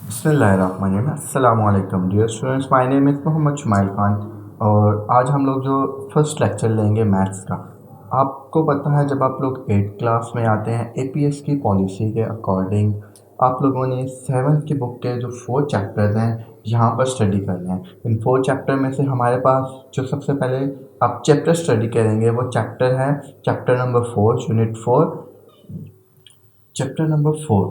बिस्मिल्लाहिर्रहमानिर्रहीम। अस्सलामु अलैकुम dear students, my name is Mohammad Shumail Khan और आज हम लोग जो फर्स्ट लेक्चर लेंगे मैथ्स का। आपको पता है जब आप लोग 8th क्लास में आते हैं एपीएस की पॉलिसी के अकॉर्डिंग आप लोगों ने 7th की बुक के जो 4 चैप्टर्स हैं यहाँ पर स्टडी करने हैं। इन 4 चैप्टर में से हमारे पास जो सबसे पहले आप चैप्टर स्टडी करेंगे वो चैप्टर है chapter number 4 unit 4 chapter number 4,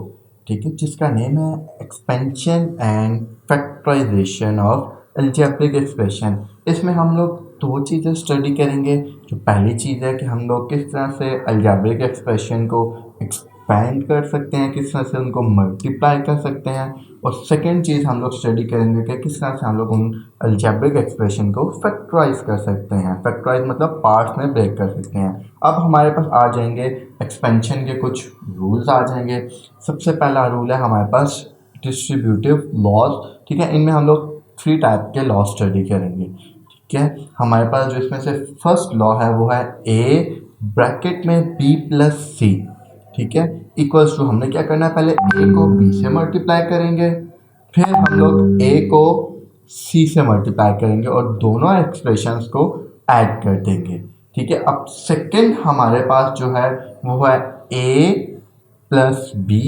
ठीक है, जिसका नेम है expansion and factorization of algebraic expression. इसमें हम लोग दो चीज़ें स्टडी करेंगे। जो पहली चीज़ है कि हम लोग किस तरह से अलजेब्रिक एक्सप्रेशन को एक्सपेंड कर सकते हैं, किस तरह से उनको मल्टीप्लाई कर सकते हैं, और सेकंड चीज़ हम लोग स्टडी करेंगे कि किस तरह से हम लोग उन अलजेब्रिक एक्सप्रेशन को फैक्टराइज कर सकते हैं। फैक्टराइज मतलब पार्ट्स में ब्रेक कर सकते हैं। अब हमारे पास आ जाएंगे एक्सपेंशन के कुछ रूल्स आ जाएंगे। सबसे पहला रूल है हमारे पास डिस्ट्रीब्यूटिव लॉज, ठीक है। इनमें हम लोग 3 टाइप के लॉ स्टडी करेंगे, ठीक है। हमारे पास जो इसमें से फर्स्ट लॉ है वो है ए ब्रैकेट में बी प्लस सी, ठीक है, इक्वल्स टू हमने क्या करना है, पहले ए को बी से मल्टीप्लाई करेंगे, फिर हम लोग ए को सी से मल्टीप्लाई करेंगे और दोनों एक्सप्रेशंस को ऐड कर देंगे, ठीक है। अब सेकंड हमारे पास जो है वो है ए प्लस बी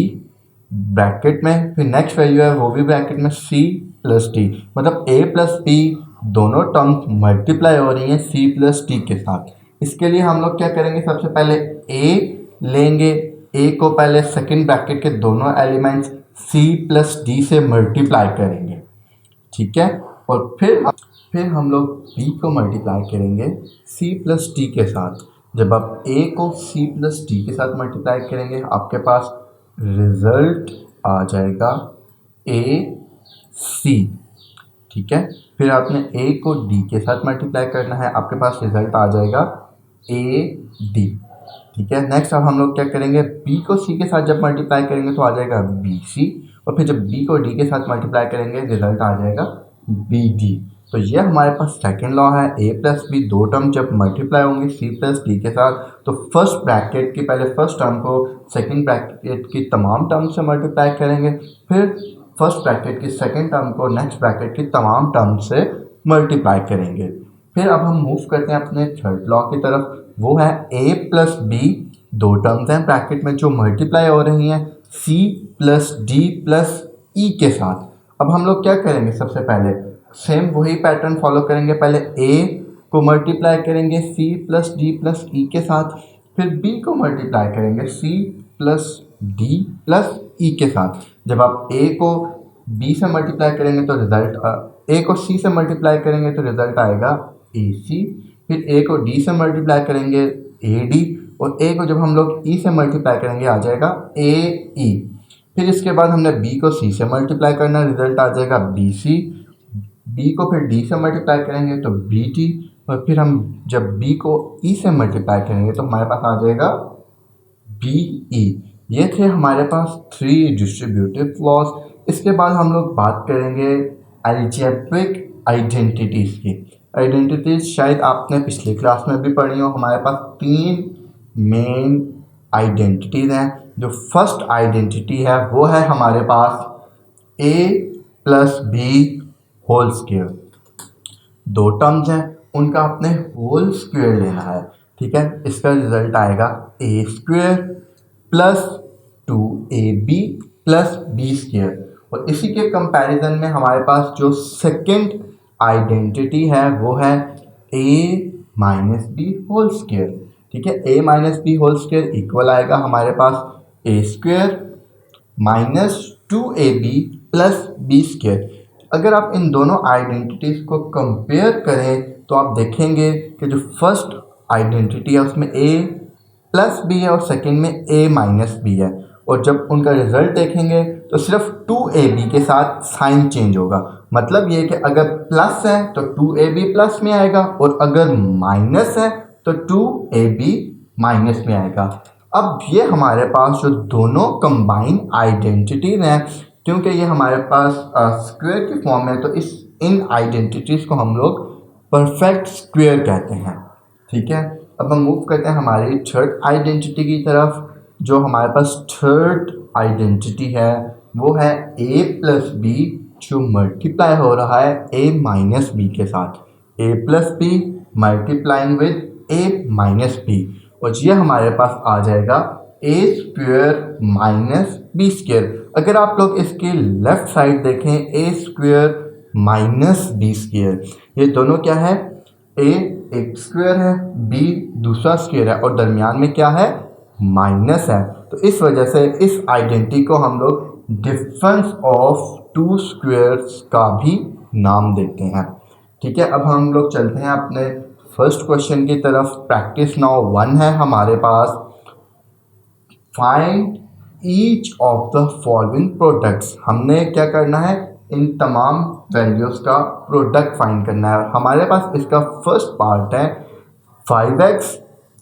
ब्रैकेट में, फिर नेक्स्ट वैल्यू है वो भी ब्रैकेट में सी प्लस डी, मतलब ए प्लस बी दोनों टर्म्स मल्टीप्लाई हो रही हैं सी प्लस डी के साथ। इसके लिए हम लोग क्या करेंगे, सबसे पहले ए लेंगे, ए को पहले सेकंड ब्रैकेट के दोनों एलिमेंट्स सी प्लस डी से मल्टीप्लाई करेंगे, ठीक है। और फिर हम लोग बी को मल्टीप्लाई करेंगे सी प्लस डी के साथ। जब आप ए को सी प्लस डी के साथ मल्टीप्लाई करेंगे आपके पास रिजल्ट आ जाएगा ए सी, ठीक है। फिर आपने ए को डी के साथ मल्टीप्लाई करना है, आपके पास रिजल्ट आ जाएगा ए डी, ठीक है। नेक्स्ट अब हम लोग क्या करेंगे, बी को सी के साथ जब मल्टीप्लाई करेंगे तो आ जाएगा बी सी, और फिर जब बी को डी के साथ मल्टीप्लाई करेंगे रिजल्ट आ जाएगा बी डी। तो ये हमारे पास सेकंड लॉ है, ए प्लस बी दो टर्म जब मल्टीप्लाई होंगे सी प्लस डी के साथ तो फर्स्ट ब्रैकेट की पहले फर्स्ट टर्म को सेकंड ब्रैकेट की तमाम टर्म से मल्टीप्लाई करेंगे, फिर फर्स्ट ब्रैकेट की सेकंड टर्म को नेक्स्ट ब्रैकेट की तमाम टर्म से मल्टीप्लाई करेंगे। फिर अब हम मूव करते हैं अपने थर्ड लॉ की तरफ, वो है ए प्लस बी दो टर्म्स हैं ब्रैकेट में जो मल्टीप्लाई हो रही हैं सी प्लस डी प्लस ई के साथ। अब हम लोग क्या करेंगे, सबसे पहले सेम वही पैटर्न फॉलो करेंगे, पहले ए को मल्टीप्लाई करेंगे सी प्लस डी प्लस ई के साथ, फिर बी को मल्टीप्लाई करेंगे सी प्लस डी प्लस ई के साथ। जब आप ए को बी से मल्टीप्लाई करेंगे तो रिजल्ट ए को सी से मल्टीप्लाई करेंगे तो रिजल्ट आएगा ए सी, फिर ए को डी से मल्टीप्लाई करेंगे ए डी, और ए को जब हम लोग ई से मल्टीप्लाई करेंगे आ जाएगा ए ई। फिर इसके बाद हमने बी को सी से मल्टीप्लाई करना, रिजल्ट आ जाएगा बी सी, बी को फिर डी से मल्टीप्लाई करेंगे तो बी टी, और फिर हम जब बी को ई से मल्टीप्लाई करेंगे तो हमारे पास आ जाएगा बी ई। ये थे हमारे पास 3 डिस्ट्रीब्यूटिव लॉज। इसके बाद हम लोग बात करेंगे अलजेब्रिक आइडेंटिटीज़ की। आइडेंटिटीज़ शायद आपने पिछली क्लास में भी पढ़ी हो। हमारे पास 3 मेन आइडेंटिटीज़ हैं। जो फर्स्ट आइडेंटिटी है वो है हमारे पास ए प्लस बी होल स्क्वायर। दो टर्म्स हैं उनका आपने होल स्क्वायर लेना है, ठीक है। इसका रिजल्ट आएगा a square plus 2ab plus b square. और इसी के कंपैरिजन में हमारे पास जो सेकंड आइडेंटिटी है वो है a minus b whole square, ठीक है। a minus b whole square equal आएगा हमारे पास a square minus 2ab plus b square. अगर आप इन दोनों आइडेंटिटीज़ को कंपेयर करें तो आप देखेंगे कि जो फर्स्ट आइडेंटिटी है उसमें a प्लस बी है और सेकंड में a माइनस बी है, और जब उनका रिजल्ट देखेंगे तो सिर्फ 2ab के साथ साइन चेंज होगा। मतलब ये कि अगर प्लस है तो 2ab प्लस में आएगा और अगर माइनस है तो 2ab माइनस में आएगा। अब ये हमारे पास जो दोनों कंबाइन आइडेंटिटीज हैं, क्योंकि ये हमारे पास स्क्वायर की फॉर्म है तो इन आइडेंटिटीज़ को हम लोग परफेक्ट स्क्वायर कहते हैं, ठीक है। अब हम मूव करते हैं हमारी थर्ड आइडेंटिटी की तरफ। जो हमारे पास थर्ड आइडेंटिटी है वो है a प्लस बी जो मल्टीप्लाई हो रहा है a माइनस बी के साथ, a plus B multiplying with a minus B, और ये हमारे पास आ जाएगा a square minus B square. अगर आप लोग इसके लेफ्ट साइड देखें a square minus B square, ये दोनों क्या है, a एक स्क्वेयर है, b दूसरा स्क्वेयर है और दरमियान में क्या है, माइनस है। तो इस वजह से इस आइडेंटिटी को हम लोग डिफरेंस ऑफ टू स्क्वेयर्स का भी नाम देते हैं। ठीक है, अब हम लोग चलते हैं अपने फर्स्ट क्वेश्चन की तरफ। प्रैक्टिस नाउ 1 है हमारे पास। Find each of the following products. हमने क्या करना है, इन तमाम वैल्यूज़ का प्रोडक्ट फाइंड करना है। हमारे पास इसका फर्स्ट पार्ट है 5x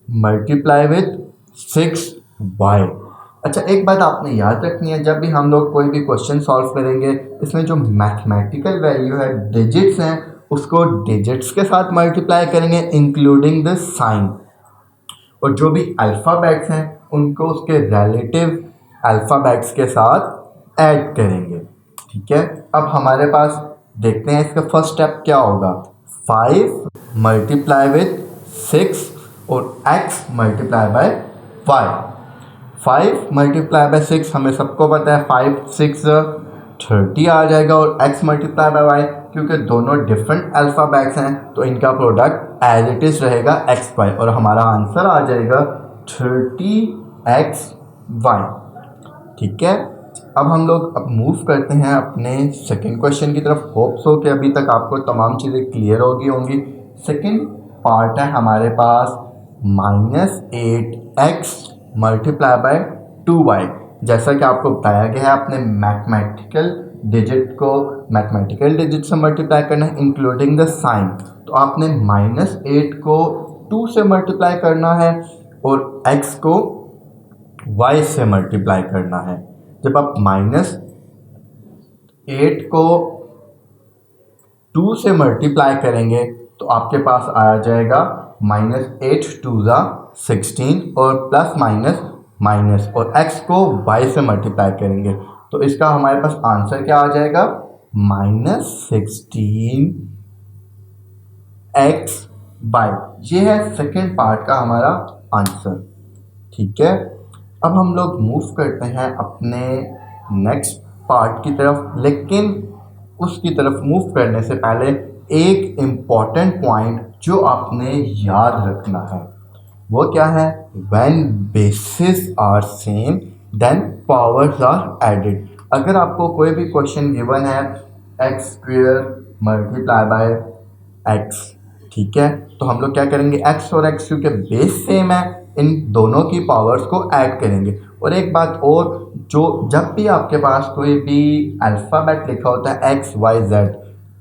मल्टीप्लाई विथ 6y। अच्छा, एक बात आपने याद रखनी है, जब भी हम लोग कोई भी क्वेश्चन सॉल्व करेंगे, इसमें जो मैथमेटिकल वैल्यू है, डिजिट्स हैं, उसको डिजिट्स के साथ मल्टीप्लाई करेंगे इंक्लूडिंग द साइन, और जो भी अल्फ़ाबेट्स हैं उनको उसके रिलेटिव अल्फ़ाबेट्स के साथ ऐड करेंगे। ठीक है, अब हमारे पास देखते हैं इसका फर्स्ट स्टेप क्या होगा। 5 मल्टीप्लाई विथ 6 और x multiply by y। 5 multiply by 6 हमें सबको पता है 5 6 30 आ जाएगा, और x मल्टीप्लाई बाय y क्योंकि दोनों डिफरेंट अल्फ़ाबेट्स हैं तो इनका प्रोडक्ट एज इट इज़ रहेगा xy, और हमारा आंसर आ जाएगा 30xy। ठीक है, अब हम लोग अब मूव करते हैं अपने सेकंड क्वेश्चन की तरफ। होप सो कि अभी तक आपको तमाम चीज़ें क्लियर होगी होंगी। सेकंड पार्ट है हमारे पास -8x मल्टीप्लाई बाय 2y। जैसा कि आपको बताया गया है, अपने मैथमेटिकल डिजिट से मल्टीप्लाई करना है इंक्लूडिंग द साइन। तो आपने -8 को 2 से मल्टीप्लाई करना है और x को y से मल्टीप्लाई करना है। जब आप -8 को 2 से मल्टीप्लाई करेंगे तो आपके पास आ जाएगा -8 2 16 और प्लस माइनस माइनस, और x को y से मल्टीप्लाई करेंगे तो इसका हमारे पास आंसर क्या आ जाएगा, -16xy। ये है सेकेंड पार्ट का हमारा आंसर। ठीक है, अब हम लोग मूव करते हैं अपने नेक्स्ट पार्ट की तरफ, लेकिन उसकी तरफ मूव करने से पहले एक इम्पॉर्टेंट पॉइंट जो आपने याद रखना है वो क्या है, when bases are same then powers are added. अगर आपको कोई भी क्वेश्चन गिवन है X square multiply by X, ठीक है, तो हम लोग क्या करेंगे, एक्स और एक्स क्योंकि बेस सेम है इन दोनों की पावर्स को ऐड करेंगे। और एक बात और, जो जब भी आपके पास कोई भी अल्फ़ाबेट लिखा होता है एक्स वाई जेड,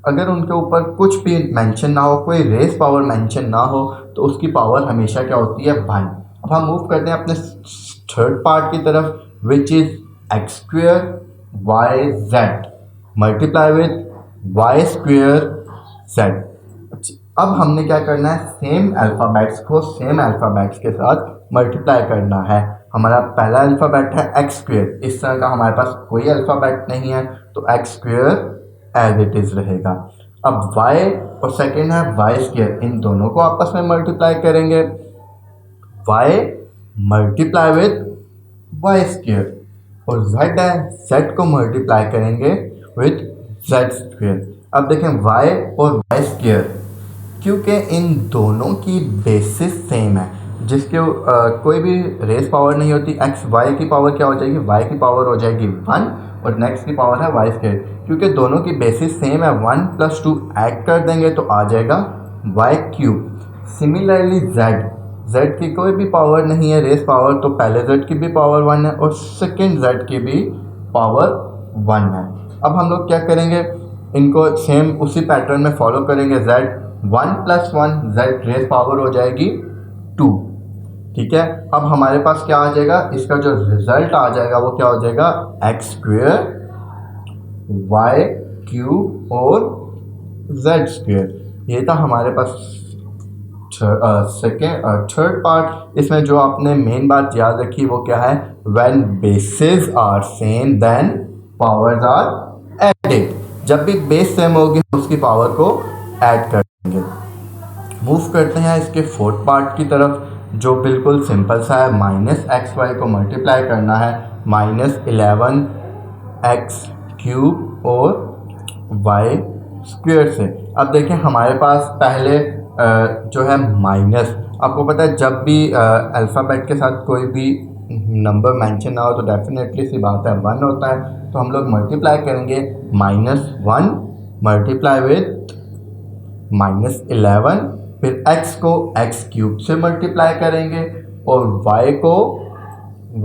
अगर उनके ऊपर कुछ भी मेंशन ना हो, कोई रेस पावर मेंशन ना हो, तो उसकी पावर हमेशा क्या होती है, 1। अब हम मूव करते हैं अपने थर्ड पार्ट की तरफ, which is X square Y Z multiply with Y square Z. अब हमने क्या करना है, सेम अल्फ़ाबेट्स को सेम अल्फ़ाबेट्स के साथ मल्टीप्लाई करना है। हमारा पहला अल्फ़ाबेट है एक्स स्क्वेयर, इस तरह का हमारे पास कोई अल्फ़ाबेट नहीं है तो X square as it is रहेगा। अब y और सेकेंड है वाई स्क्वेयर, इन दोनों को आपस में मल्टीप्लाई करेंगे, y multiply with Y square, और z है, z को मल्टीप्लाई करेंगे विथ z स्क्वेयर। अब देखें y और वाई स्क्वेयर, क्योंकि इन दोनों की बेसिस सेम है, जिसके कोई भी रेस पावर नहीं होती, एक्स वाई की पावर क्या हो जाएगी, वाई की पावर हो जाएगी 1 और नेक्स्ट की पावर है वाई स्क्वेयर। क्योंकि दोनों की बेसिस सेम है, 1 + 2 ऐड कर देंगे तो आ जाएगा वाई क्यूब। सिमिलरली z की कोई भी पावर नहीं है रेस पावर, तो पहले z की भी पावर 1 है और सेकेंड z की भी पावर 1 है। अब हम लोग क्या करेंगे, इनको सेम उसी पैटर्न में फॉलो करेंगे, z 1 + 1 z रेस पावर हो जाएगी 2। ठीक है, अब हमारे पास क्या आ जाएगा, इसका जो रिजल्ट आ जाएगा वो क्या हो जाएगा, एक्स स्क्वेयर वाई क्यूब और जेड स्क्वेयर। ये था हमारे पास थर्ड पार्ट। इसमें जो आपने मेन बात याद रखी वो क्या है, when bases are same then powers are added. जब भी बेस सेम होगी उसकी पावर को ऐड कर देंगे। मूव करते हैं इसके फोर्थ पार्ट की तरफ, जो बिल्कुल सिंपल सा है। माइनस एक्स वाई को मल्टीप्लाई करना है -11x³ और वाई स्क्वेयर से। अब देखें हमारे पास पहले जो है माइनस, आपको पता है जब भी अल्फ़ाबेट के साथ कोई भी नंबर मेंशन ना हो तो डेफिनेटली सी बात है 1 होता है। तो हम लोग मल्टीप्लाई करेंगे -1 मल्टीप्लाई विथ -11, फिर x को x³ से मल्टीप्लाई करेंगे और y को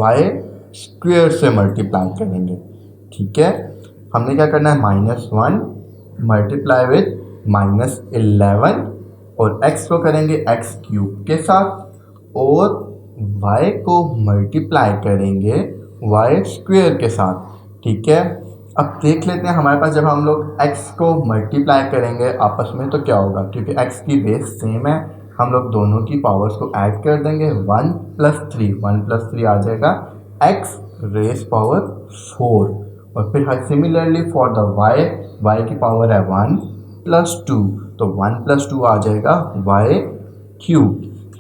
y स्क्वेयर से मल्टीप्लाई करेंगे। ठीक है, हमने क्या करना है -1 मल्टीप्लाई विथ -11 और x को करेंगे x³ के साथ और y को मल्टीप्लाई करेंगे y स्क्वेयर के साथ। ठीक है, अब देख लेते हैं हमारे पास जब हम लोग x को मल्टीप्लाई करेंगे आपस में तो क्या होगा, क्योंकि x की बेस सेम है हम लोग दोनों की पावर्स को ऐड कर देंगे। 1 + 3 आ जाएगा x रेस पावर 4 और फिर सिमिलरली फॉर द y की पावर है 1 + 2 तो 1 + 2 आ जाएगा y³।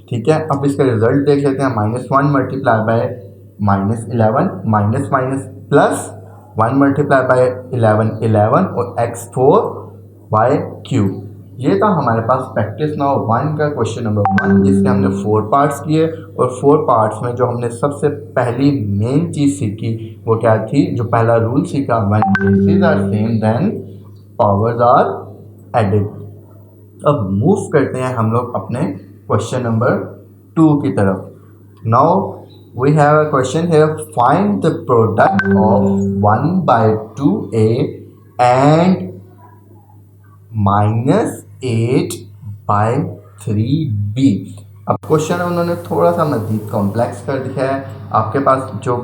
ठीक है, अब इसका रिजल्ट देख लेते हैं। -1 multiply by -11 minus minus plus 1 multiply by 11 और x4 y³। ये था हमारे पास प्रैक्टिस नाउ 1 का क्वेश्चन नंबर 1, जिसके हमने 4 पार्ट्स किए और 4 पार्ट्स में जो हमने सबसे पहली मेन चीज़ सीखी वो क्या थी, जो पहला रूल सीखा, when bases are same then powers are added. अब मूव करते हैं हम लोग अपने क्वेश्चन नंबर 2 की तरफ। Now we have a question here, find the product of 1/2a and -8/3b। अब क्वेश्चन उन्होंने थोड़ा सा मज़ीद कॉम्प्लेक्स कर दिया है। आपके पास जो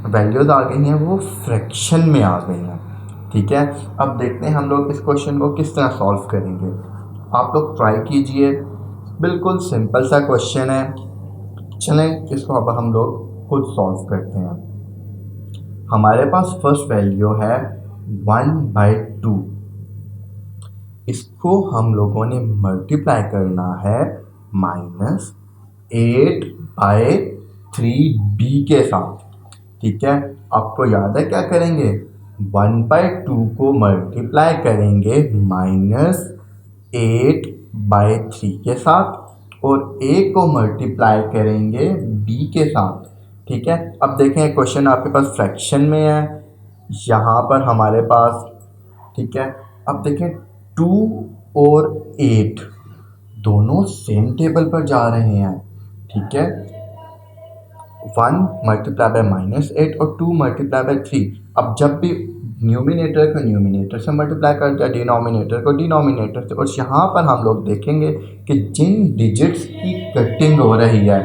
वैल्यूज़ आ गई हैं वो फ्रैक्शन में आ गई हैं। ठीक है, अब देखते हैं हम लोग इस क्वेश्चन को किस तरह सॉल्व करेंगे। आप लोग ट्राई कीजिए, बिल्कुल सिंपल सा क्वेश्चन है। चलें इसको अब हम लोग खुद सॉल्व करते हैं। हमारे पास फर्स्ट वैल्यू है 1/2, इसको हम लोगों ने मल्टीप्लाई करना है -8/3b के साथ। ठीक है, आपको याद है क्या करेंगे, 1/2 को मल्टीप्लाई करेंगे -8/3 के साथ और a को मल्टीप्लाई करेंगे b के साथ। ठीक है, अब देखें क्वेश्चन आपके पास फ्रैक्शन में है यहाँ पर हमारे पास। ठीक है, अब देखें 2 और 8 दोनों सेम टेबल पर जा रहे हैं। ठीक है, 1 मल्टीप्लाई बाय -8 और 2 मल्टीप्लाई बाय 3। अब जब भी न्यूमिनेटर को न्यूमिनेटर से मल्टीप्लाई करते हैं, डिनोमिनेटर को डिनोमिनेटर से, और यहाँ पर हम लोग देखेंगे कि जिन डिजिट्स की कटिंग हो रही है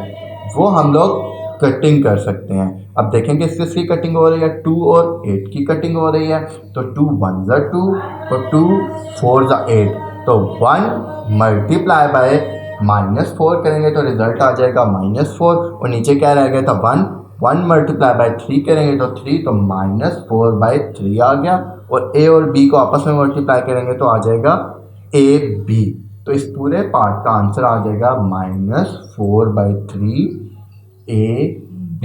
वो हम लोग कटिंग कर सकते हैं। अब देखेंगे किसकी कटिंग हो रही है, 2 और 8 की कटिंग हो रही है। तो 2 1 ज़ा 2 और 2 4 ज़ा 8, तो 1 मल्टीप्लाई बाय -4 करेंगे तो रिजल्ट आ जाएगा -4 और नीचे क्या रह गया था 1 मल्टीप्लाई बाय 3 करेंगे तो 3, तो -4/3 आ गया। और a और b को आपस में मल्टीप्लाई करेंगे तो आ जाएगा ab। तो इस पूरे पार्ट का आंसर आ जाएगा -4/3 ab।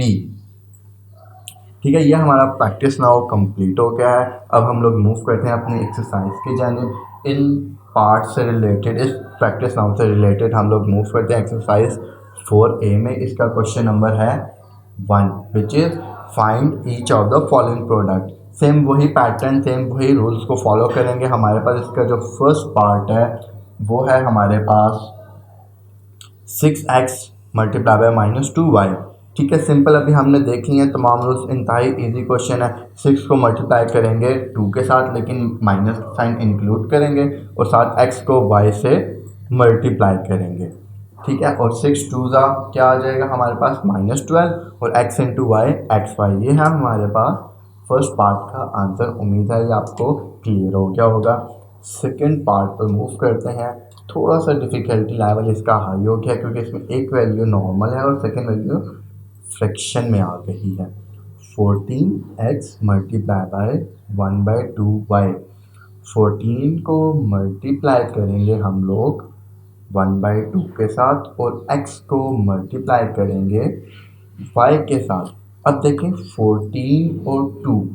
ठीक है, ये हमारा प्रैक्टिस नाउ कंप्लीट हो गया है। अब हम लोग मूव करते हैं अपनी एक्सरसाइज की जानिब। इन पार्ट से रिलेटेड, इस प्रैक्टिस नाउ से रिलेटेड हम लोग मूव करते हैं एक्सरसाइज 4a में। इसका क्वेश्चन नंबर है 1, which is find each of the following product. Same वही पैटर्न, सेम वही रूल्स को फॉलो करेंगे। हमारे पास इसका जो फर्स्ट पार्ट है वो है हमारे पास 6x मल्टीप्लाई बाय -2y। ठीक है, सिंपल अभी हमने देख लिए हैं तमाम रूल्स, इंतहाई इजी क्वेश्चन है। 6 को मल्टीप्लाई करेंगे 2 के साथ, लेकिन माइनस साइन इंक्लूड करेंगे और साथ x को y से मल्टीप्लाई करेंगे। ठीक है, और 6 2 ज़ा क्या आ जाएगा हमारे पास -12 और x इंटू वाई xy। ये है हमारे पास फर्स्ट पार्ट का आंसर। उम्मीद है ये आपको क्लियर हो गया होगा। सेकेंड पार्ट पर मूव करते हैं। थोड़ा सा डिफ़िकल्टी लेवल इसका हाई हो गया क्योंकि इसमें एक वैल्यू नॉर्मल है और सेकेंड वैल्यू फ्रैक्शन में आ गई है। 14x multiply by 1/2y। 14 को मल्टीप्लाई करेंगे हम लोग 1/2 के साथ और x को मल्टीप्लाई करेंगे y के साथ। अब देखें 14 और 2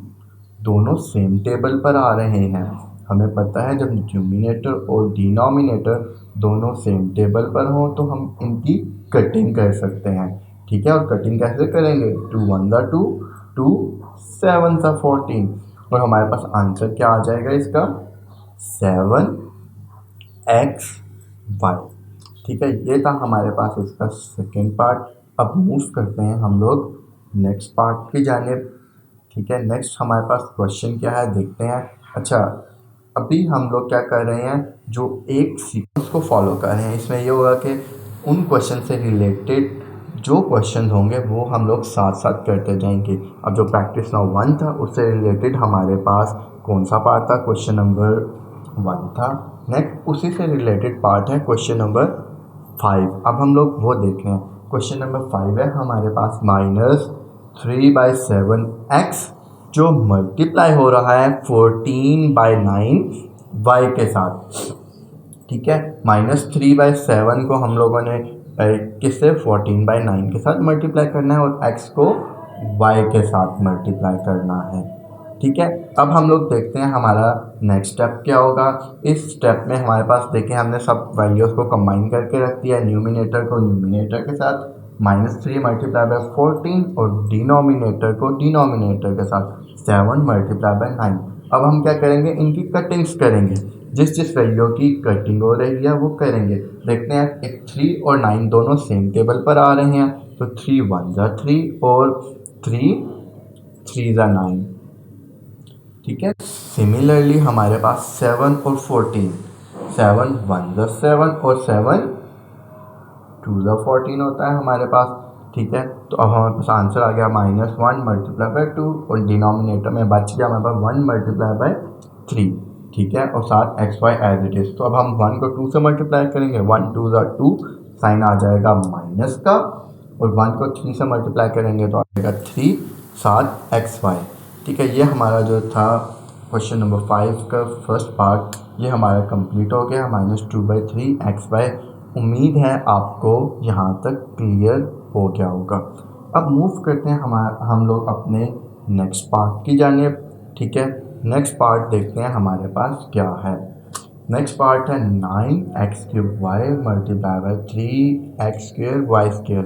दोनों सेम टेबल पर आ रहे हैं। हमें पता है जब न्यूमिनेटर और डिनोमिनेटर दोनों सेम टेबल पर हों तो हम इनकी कटिंग कर सकते हैं। ठीक है, और कटिंग कैसे करेंगे? 2 1 2, 2 7 14 और हमारे पास आंसर क्या आ जाएगा इसका? 7xy। ठीक है, ये था हमारे पास इसका सेकेंड पार्ट। अब मूव करते हैं हम लोग नेक्स्ट पार्ट की जानिब। ठीक है, नेक्स्ट हमारे पास क्वेश्चन क्या है देखते हैं। अच्छा, अभी हम लोग क्या कर रहे हैं, जो एक सीक्वेंस को फॉलो कर रहे हैं। इसमें ये होगा कि उन क्वेश्चन से रिलेटेड जो क्वेश्चन होंगे वो हम लोग साथ साथ करते जाएंगे। अब जो प्रैक्टिस नाउ 1 था उससे रिलेटेड हमारे पास कौन सा पार्ट था? क्वेश्चन नंबर 1 था। नेक्स्ट उसी से रिलेटेड पार्ट है क्वेश्चन नंबर 5। अब हम लोग वो देख रहे हैं। क्वेश्चन नंबर 5 है हमारे पास -3/7x जो मल्टीप्लाई हो रहा है 14/9y के साथ। ठीक है, -3/7 को हम लोगों ने किससे? 14/9 के साथ मल्टीप्लाई करना है और x को y के साथ मल्टीप्लाई करना है। ठीक है, अब हम लोग देखते हैं हमारा नेक्स्ट स्टेप क्या होगा। इस स्टेप में हमारे पास देखें हमने सब वैल्यूज़ को कंबाइन करके रख दिया। न्यूमिनेटर को न्यूमिनेटर के साथ -3 मल्टीप्लाई बाय 14 और डिनोमिनेटर को डिनोमिनेटर के साथ 7 मल्टीप्लाई बाय 9। अब हम क्या करेंगे? इनकी कटिंग्स करेंगे। जिस जिस वैल्यू की कटिंग हो रही है वो करेंगे। देखते हैं, एक 3 और 9 दोनों सेम टेबल पर आ रहे हैं तो 3 1 3 और 3 3 9। ठीक है, सिमिलरली हमारे पास 7 और 14, 7 1 7 और 7 2 14 होता है हमारे पास। ठीक है, तो अब हमारे पास आंसर आ गया -1 मल्टीप्लाई बाय 2 और डिनोमिनेटर में बच गया हमारे पास 1 मल्टीप्लाई बाय 3। ठीक है, और साथ xy एज इट इज़। तो अब हम 1 को 2 से मल्टीप्लाई करेंगे, 1 2 2, साइन आ जाएगा माइनस का, और 1 को 3 से मल्टीप्लाई करेंगे तो आ जाएगा 3 साथ xy। ठीक है, ये हमारा जो था क्वेश्चन नंबर 5 का फर्स्ट पार्ट ये हमारा कंप्लीट हो गया, -2/3 xy। उम्मीद है आपको यहाँ तक क्लियर हो गया होगा। अब मूव करते हैं हम लोग अपने नेक्स्ट पार्ट की जानिब। ठीक है, नेक्स्ट पार्ट देखते हैं हमारे पास क्या है। नेक्स्ट पार्ट है 9x³ multiply by 3x² y²।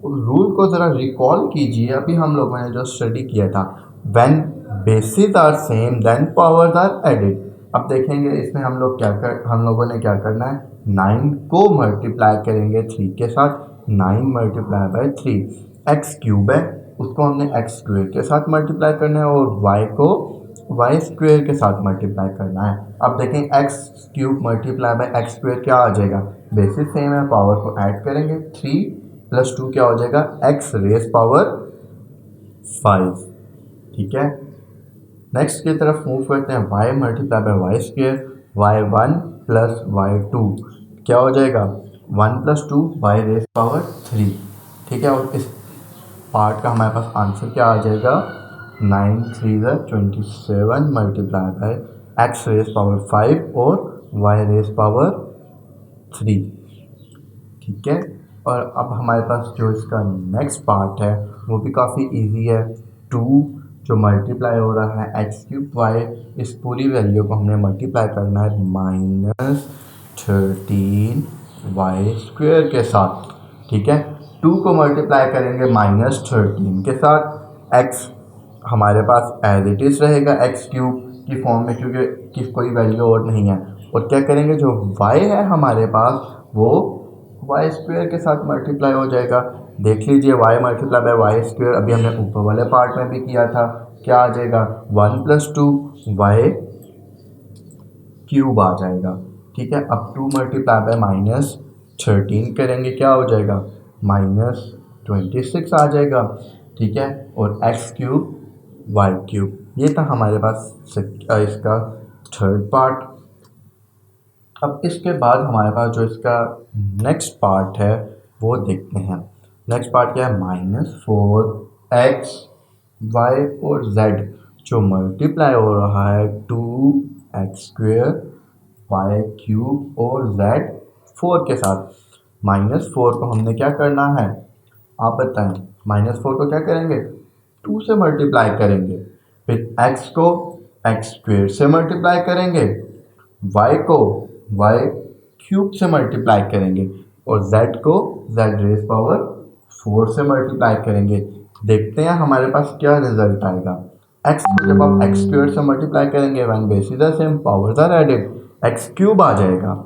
Rule को ज़रा रिकॉल कीजिए, अभी हम लोगों ने जो स्टडी किया था, when bases are same then powers are added. अब देखेंगे इसमें हम लोगों ने क्या करना है, 9 को मल्टीप्लाई करेंगे 3 के साथ, 9 मल्टीप्लाई बाय 3। x³ है उसको हमने x² के साथ मल्टीप्लाई करना है और y को y² के साथ मल्टीप्लाई करना है। अब देखें x³ मल्टीप्लाई बाय x² क्या आ जाएगा? बेसिस सेम है, पावर को ऐड करेंगे, 3 + 2 क्या हो जाएगा? x rays power 5। ठीक है, नेक्स्ट की तरफ मूव करते हैं। y multiply by y², y1 + y2 क्या हो जाएगा? 1 + 2 y रेज़ पावर 3। ठीक है, और इस पार्ट का हमारे पास आंसर क्या आ जाएगा? 9 3 27 multiply by x rays power 5 और y रेज़ पावर 3। ठीक है, और अब हमारे पास जो इसका नेक्स्ट पार्ट है वो भी काफ़ी इजी है। 2 जो मल्टीप्लाई हो रहा है x³ y, इस पूरी वैल्यू को हमने मल्टीप्लाई करना है -13y² के साथ। ठीक है, 2 को मल्टीप्लाई करेंगे -13 के साथ, x हमारे पास एज इट इज़ रहेगा x³ की फॉर्म में क्योंकि कोई वैल्यू और नहीं है। और क्या करेंगे, जो y है हमारे पास वो y² के साथ मल्टीप्लाई हो जाएगा। देख लीजिए, y मल्टीप्लाई बाय y² अभी हमने ऊपर वाले पार्ट में भी किया था। क्या आ जाएगा? 1 + 2 y³ आ जाएगा। ठीक है, अब 2 मल्टीप्लाई बाय -13 करेंगे, क्या हो जाएगा? -26 आ जाएगा। ठीक है, और x³ y³। ये था हमारे पास इसका थर्ड पार्ट। अब इसके बाद हमारे पास जो इसका नेक्स्ट पार्ट है वो देखते हैं। नेक्स्ट पार्ट क्या है? -4x वाई और जेड जो मल्टीप्लाई हो रहा है 2x² वाई क्यूब और जेड 4 के साथ। -4 को हमने क्या करना है, आप बताएं। -4 को क्या करेंगे, 2 से मल्टीप्लाई करेंगे। फिर x को x² से मल्टीप्लाई करेंगे, y को y क्यूब से मल्टीप्लाई करेंगे और z को z⁴ से मल्टीप्लाई करेंगे। देखते हैं हमारे पास क्या रिजल्ट आएगा। x को जब आप x² से मल्टीप्लाई करेंगे, when bases are same powers are added, x³ आ जाएगा।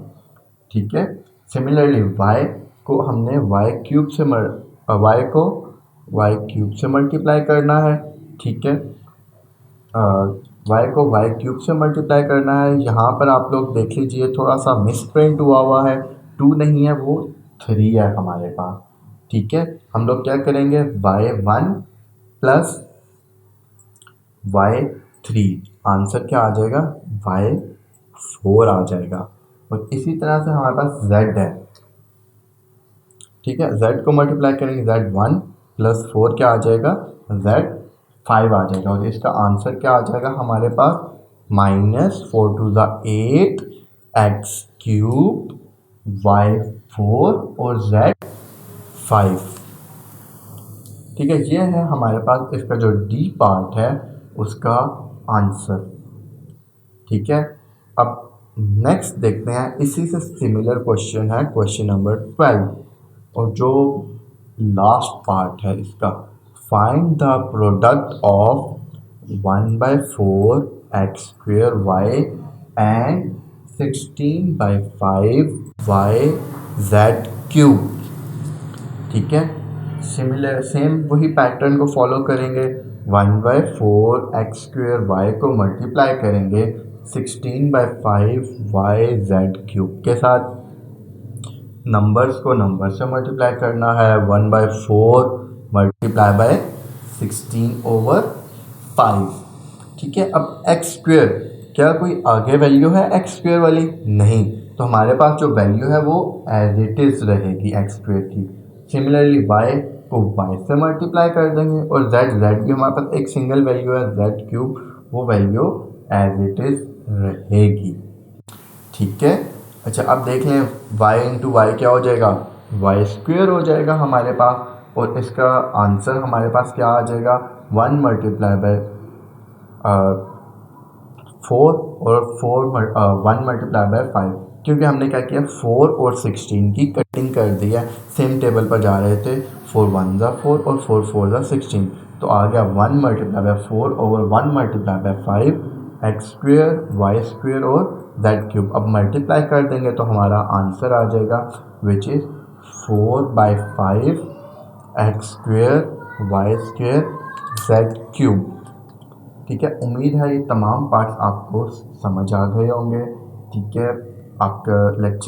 ठीक है। सिमिलरली y को हमने y क्यूब से y को y क्यूब से मल्टीप्लाई करना है। ठीक है। y को y क्यूब से मल्टीप्लाई करना है। यहाँ पर आप लोग देख लीजिए थोड़ा सा मिसप्रिंट हुआ है, 2 नहीं है वो 3 है हमारे पास। ठीक है। हम लोग क्या करेंगे, y1 प्लस y3, आंसर क्या आ जाएगा, y4 आ जाएगा। और इसी तरह से हमारे पास z है। ठीक है। z को मल्टीप्लाई करेंगे, z1 प्लस 4 क्या आ जाएगा, z5 आ जाएगा। और इसका आंसर क्या आ जाएगा हमारे पास, -4 2 8 x³ y4 और z5। ठीक है। ये है हमारे पास इसका जो डी पार्ट है उसका आंसर। ठीक है। अब नेक्स्ट देखते हैं, इसी से सिमिलर क्वेश्चन है, क्वेश्चन नंबर 12, और जो लास्ट पार्ट है इसका, find the product of 1/4 x² y and 16/5 y z³। ठीक है। सिमिलर सेम वही पैटर्न को फॉलो करेंगे। 1/4 x² y को मल्टीप्लाई करेंगे 16/5 y z³ के साथ। नंबर्स को नंबर से मल्टीप्लाई करना है, 1/4 मल्टीप्लाई बाय 16/5। ठीक है। अब x², क्या कोई आगे वैल्यू है x² वाली, नहीं, तो हमारे पास जो वैल्यू है वो एज इट इज़ रहेगी x² की। सिमिलरली y को y से मल्टीप्लाई कर देंगे और z भी हमारे पास एक सिंगल वैल्यू है z³, वो वैल्यू एज इट इज़ रहेगी। ठीक है। अच्छा, अब देख लें y इंटू वाई क्या हो जाएगा, y² हो जाएगा हमारे पास। और इसका आंसर हमारे पास क्या आ जाएगा, 1 मल्टीप्लाई बाय 4 और 1 मल्टीप्लाई बाय 5, क्योंकि हमने क्या किया, 4 और 16 की कटिंग कर दी है। सेम टेबल पर जा रहे थे, 4 1 ज़ा 4 और 4 4 ज़ा 16, तो आ गया 1 multiply by 4 over 1 multiply by 5 x² y² और z³। अब मल्टीप्लाई कर देंगे तो हमारा आंसर आ जाएगा which is 4/5 x² y² z³। ठीक है। उम्मीद है ये तमाम पार्ट्स आपको समझ आ गए होंगे। ठीक है। आपका लेक्चर